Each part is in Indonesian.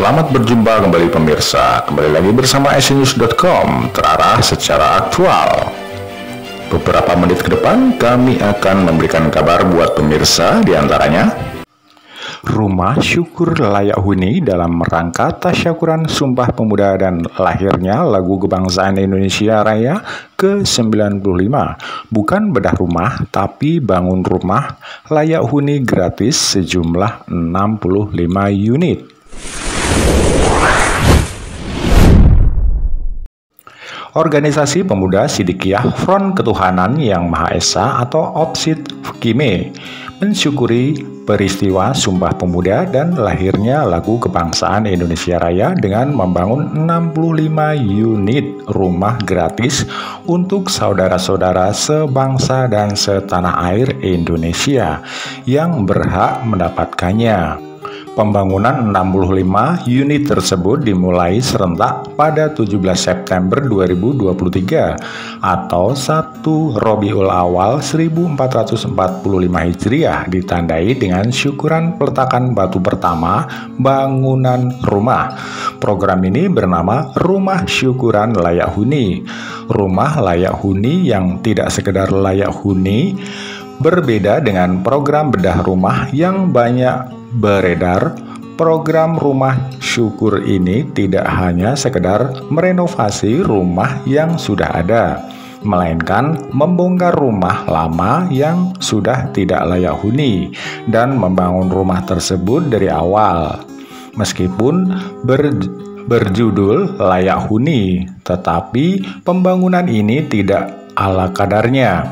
Selamat berjumpa kembali pemirsa. Kembali lagi bersama SCnews.com, terarah secara aktual. Beberapa menit ke depan kami akan memberikan kabar buat pemirsa, diantaranya Rumah Syukur layak huni dalam rangka tasyakuran Sumpah Pemuda dan lahirnya lagu kebangsaan Indonesia Raya ke-95. Bukan bedah rumah, tapi bangun rumah layak huni gratis sejumlah 65 unit. Organisasi Pemuda Sidikiyah Front Ketuhanan Yang Maha Esa atau OPSID FKIME mensyukuri peristiwa Sumpah Pemuda dan lahirnya lagu kebangsaan Indonesia Raya dengan membangun 65 unit rumah gratis untuk saudara-saudara sebangsa dan setanah air Indonesia yang berhak mendapatkannya. Pembangunan 65 unit tersebut dimulai serentak pada 17 September 2023 atau 1 Rabiul Awal 1445 Hijriah, ditandai dengan syukuran peletakan batu pertama bangunan rumah. Program ini bernama Rumah Syukuran Layak Huni. Rumah layak huni yang tidak sekedar layak huni, berbeda dengan program bedah rumah yang banyak beredar. Program Rumah Syukur ini tidak hanya sekedar merenovasi rumah yang sudah ada, melainkan membongkar rumah lama yang sudah tidak layak huni dan membangun rumah tersebut dari awal. Meskipun berjudul layak huni, tetapi pembangunan ini tidak ala kadarnya.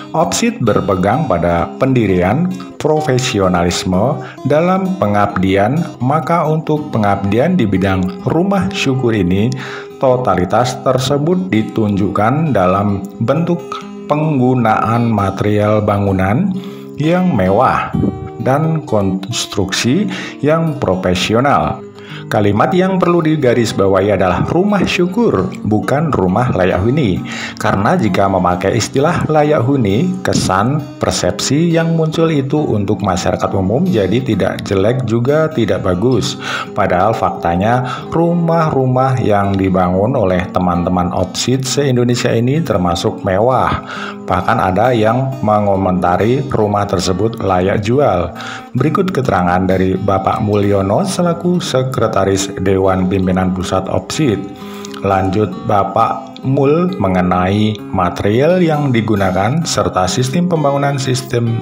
OPSID berpegang pada pendirian profesionalisme dalam pengabdian, maka untuk pengabdian di bidang rumah syukur ini, totalitas tersebut ditunjukkan dalam bentuk penggunaan material bangunan yang mewah dan konstruksi yang profesional. Kalimat yang perlu digarisbawahi adalah rumah syukur, bukan rumah layak huni. Karena jika memakai istilah layak huni, kesan persepsi yang muncul itu untuk masyarakat umum jadi tidak jelek juga tidak bagus. Padahal faktanya rumah-rumah yang dibangun oleh teman-teman OPSID se-Indonesia ini termasuk mewah. Bahkan ada yang mengomentari rumah tersebut layak jual. Berikut keterangan dari Bapak Mulyono selaku Sekretaris Dewan Pimpinan Pusat OPSID. Lanjut Bapak Mul mengenai material yang digunakan serta sistem pembangunan sistem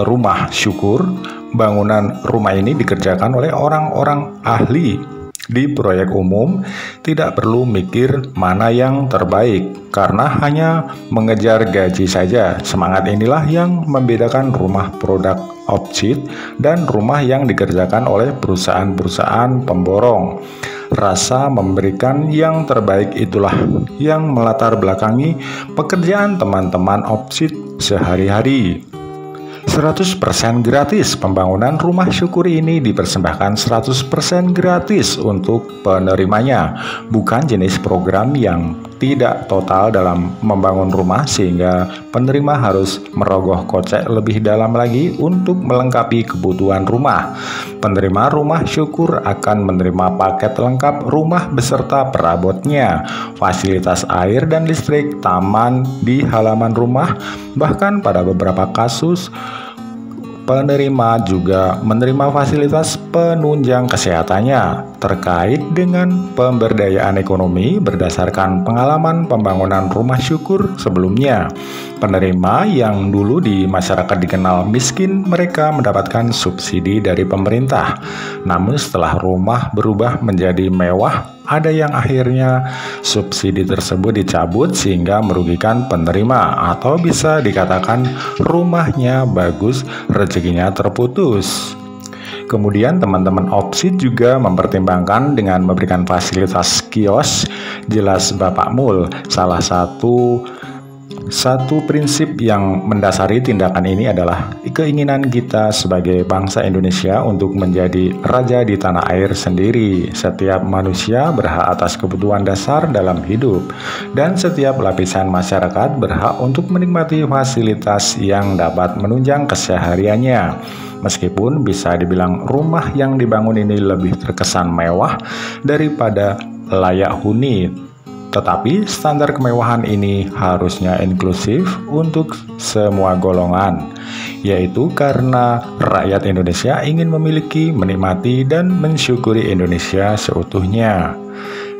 rumah syukur. Bangunan rumah ini dikerjakan oleh orang-orang ahli di proyek umum, tidak perlu mikir mana yang terbaik karena hanya mengejar gaji saja. Semangat inilah yang membedakan rumah produk OPSID dan rumah yang dikerjakan oleh perusahaan-perusahaan pemborong. Rasa memberikan yang terbaik itulah yang melatar belakangi pekerjaan teman-teman OPSID sehari-hari. 100% gratis. Pembangunan rumah syukur ini dipersembahkan 100% gratis untuk penerimanya, bukan jenis program yang tidak total dalam membangun rumah sehingga penerima harus merogoh kocek lebih dalam lagi untuk melengkapi kebutuhan rumah. Penerima rumah syukur akan menerima paket lengkap rumah beserta perabotnya, fasilitas air dan listrik, taman di halaman rumah, bahkan pada beberapa kasus penerima juga menerima fasilitas penunjang kesehatannya terkait dengan pemberdayaan ekonomi berdasarkan pengalaman pembangunan rumah syukur sebelumnya. Penerima yang dulu di masyarakat dikenal miskin, mereka mendapatkan subsidi dari pemerintah. Namun setelah rumah berubah menjadi mewah, ada yang akhirnya subsidi tersebut dicabut sehingga merugikan penerima, atau bisa dikatakan rumahnya bagus, rezekinya terputus. Kemudian teman-teman OPSID juga mempertimbangkan dengan memberikan fasilitas kios. Jelas Bapak Mul, salah satu Satu prinsip yang mendasari tindakan ini adalah keinginan kita sebagai bangsa Indonesia untuk menjadi raja di tanah air sendiri. Setiap manusia berhak atas kebutuhan dasar dalam hidup, dan setiap lapisan masyarakat berhak untuk menikmati fasilitas yang dapat menunjang kesehariannya. Meskipun bisa dibilang rumah yang dibangun ini lebih terkesan mewah daripada layak huni, tetapi standar kemewahan ini harusnya inklusif untuk semua golongan, yaitu karena rakyat Indonesia ingin memiliki, menikmati, dan mensyukuri Indonesia seutuhnya.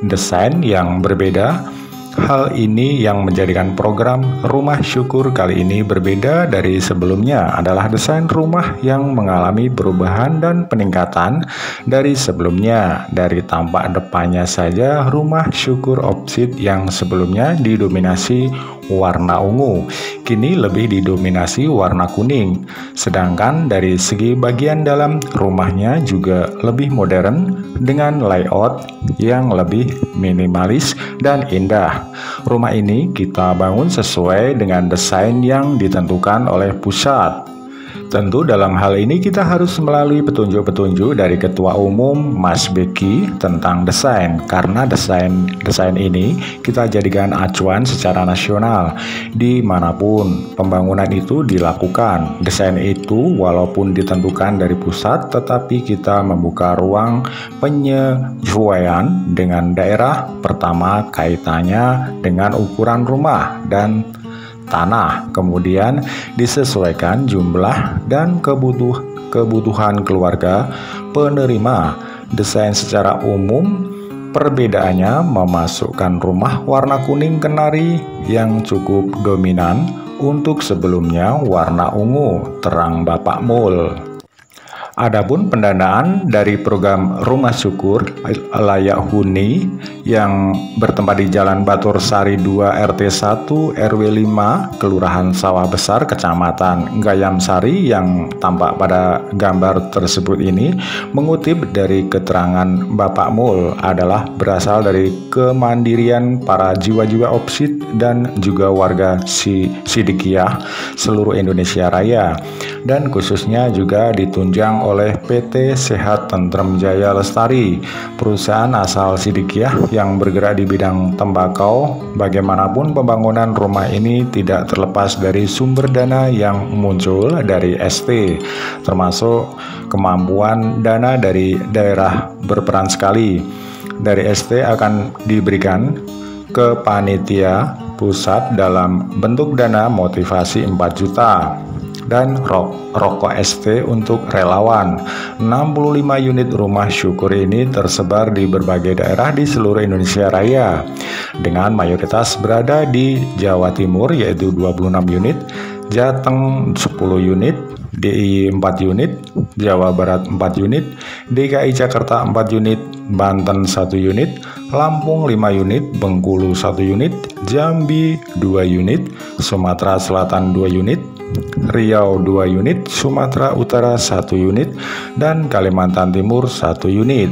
Desain yang berbeda, hal ini yang menjadikan program Rumah Syukur kali ini berbeda dari sebelumnya adalah desain rumah yang mengalami perubahan dan peningkatan dari sebelumnya. Dari tampak depannya saja, Rumah Syukur Opsit yang sebelumnya didominasi warna ungu, kini lebih didominasi warna kuning. Sedangkan dari segi bagian dalam rumahnya juga lebih modern dengan layout yang lebih minimalis dan indah. Rumah ini kita bangun sesuai dengan desain yang ditentukan oleh pusat. Tentu dalam hal ini kita harus melalui petunjuk-petunjuk dari Ketua Umum Mas Beki tentang desain, karena desain ini kita jadikan acuan secara nasional dimanapun pembangunan itu dilakukan. Desain itu walaupun ditentukan dari pusat, tetapi kita membuka ruang penyesuaian dengan daerah. Pertama, kaitannya dengan ukuran rumah dan tanah, kemudian disesuaikan jumlah dan kebutuhan keluarga penerima. Desain secara umum perbedaannya memasukkan rumah warna kuning kenari yang cukup dominan untuk sebelumnya warna ungu terang Bapak Mul. Adapun pendanaan dari program Rumah Syukur Layak Huni yang bertempat di Jalan Batur Sari 2 RT 1 RW 5 Kelurahan Sawah Besar Kecamatan Gayam Sari yang tampak pada gambar tersebut ini, mengutip dari keterangan Bapak Mul, adalah berasal dari kemandirian para jiwa-jiwa Opsit dan juga warga Sidikiyah seluruh Indonesia Raya, dan khususnya juga ditunjang oleh PT Sehat Tentrem Jaya Lestari, perusahaan asal Sidikiyah yang bergerak di bidang tembakau. Bagaimanapun pembangunan rumah ini tidak terlepas dari sumber dana yang muncul dari ST, termasuk kemampuan dana dari daerah berperan sekali. Dari ST akan diberikan ke panitia pusat dalam bentuk dana motivasi 4 juta. Dan rokok ST untuk relawan. 65 unit rumah syukur ini tersebar di berbagai daerah di seluruh Indonesia Raya, dengan mayoritas berada di Jawa Timur yaitu 26 unit, Jateng 10 unit, DIY 4 unit, Jawa Barat 4 unit, DKI Jakarta 4 unit, Banten 1 unit, Lampung 5 unit, Bengkulu 1 unit, Jambi 2 unit, Sumatera Selatan 2 unit, Riau 2 unit, Sumatera Utara 1 unit, dan Kalimantan Timur 1 unit.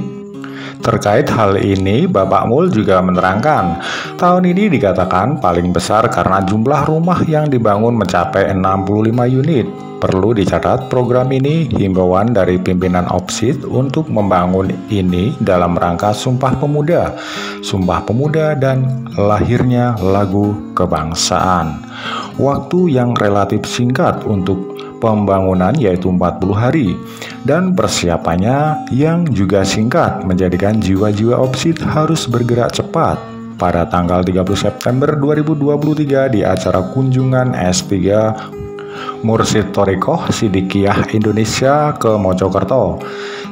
Terkait hal ini, Bapak Mul juga menerangkan, tahun ini dikatakan paling besar karena jumlah rumah yang dibangun mencapai 65 unit. Perlu dicatat, program ini himbauan dari pimpinan Opsit untuk membangun ini dalam rangka Sumpah Pemuda dan lahirnya lagu kebangsaan. Waktu yang relatif singkat untuk pembangunan yaitu 40 hari, dan persiapannya yang juga singkat menjadikan jiwa-jiwa Opsit harus bergerak cepat. Pada tanggal 30 September 2023 di acara kunjungan S3 Mursyid Thorikoh Sidikiyah Indonesia ke Mojokerto,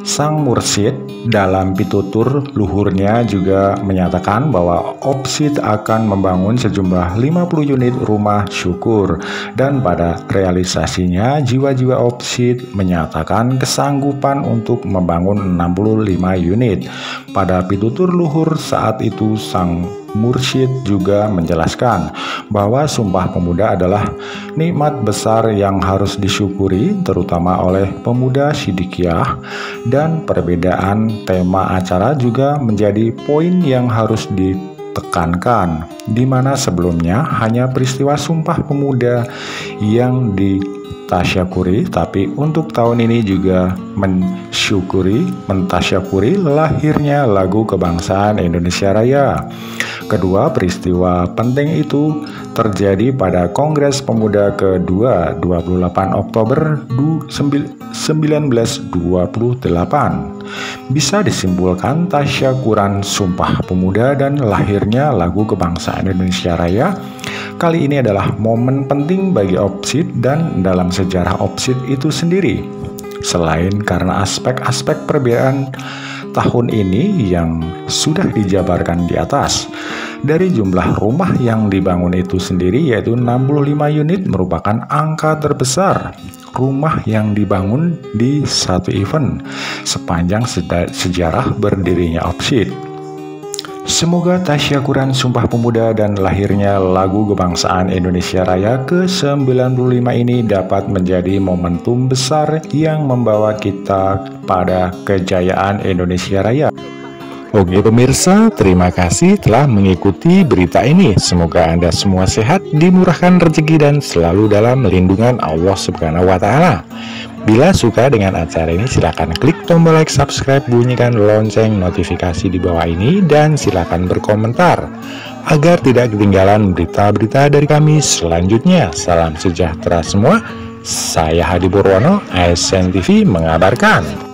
sang mursyid dalam pitutur luhurnya juga menyatakan bahwa Opsit akan membangun sejumlah 50 unit rumah syukur, dan pada realisasinya jiwa-jiwa Opsit menyatakan kesanggupan untuk membangun 65 unit. Pada pitutur luhur saat itu, sang mursyid juga menjelaskan bahwa Sumpah Pemuda adalah nikmat besar yang harus disyukuri terutama oleh pemuda Sidikiyah, dan perbedaan tema acara juga menjadi poin yang harus tekankan, di mana sebelumnya hanya peristiwa Sumpah Pemuda yang ditasyakuri, tapi untuk tahun ini juga mentasyakuri lahirnya lagu kebangsaan Indonesia Raya. Kedua peristiwa penting itu terjadi pada Kongres Pemuda kedua 28 Oktober 1928. Bisa disimpulkan tasyakuran Sumpah Pemuda dan lahirnya lagu kebangsaan Indonesia Raya kali ini adalah momen penting bagi OPSID dan dalam sejarah OPSID itu sendiri. Selain karena aspek-aspek perbedaan tahun ini yang sudah dijabarkan di atas, dari jumlah rumah yang dibangun itu sendiri yaitu 65 unit merupakan angka terbesar rumah yang dibangun di satu event sepanjang sejarah berdirinya OPSID. Semoga tasyakuran Sumpah Pemuda dan lahirnya lagu kebangsaan Indonesia Raya ke-95 ini dapat menjadi momentum besar yang membawa kita pada kejayaan Indonesia Raya. Oke pemirsa, terima kasih telah mengikuti berita ini. Semoga Anda semua sehat, dimurahkan rezeki dan selalu dalam lindungan Allah Subhanahu wa Ta'ala. Bila suka dengan acara ini, silakan klik tombol like, subscribe, bunyikan lonceng notifikasi di bawah ini, dan silakan berkomentar agar tidak ketinggalan berita-berita dari kami selanjutnya. Salam sejahtera semua. Saya Hadi Purwono, ASN TV mengabarkan.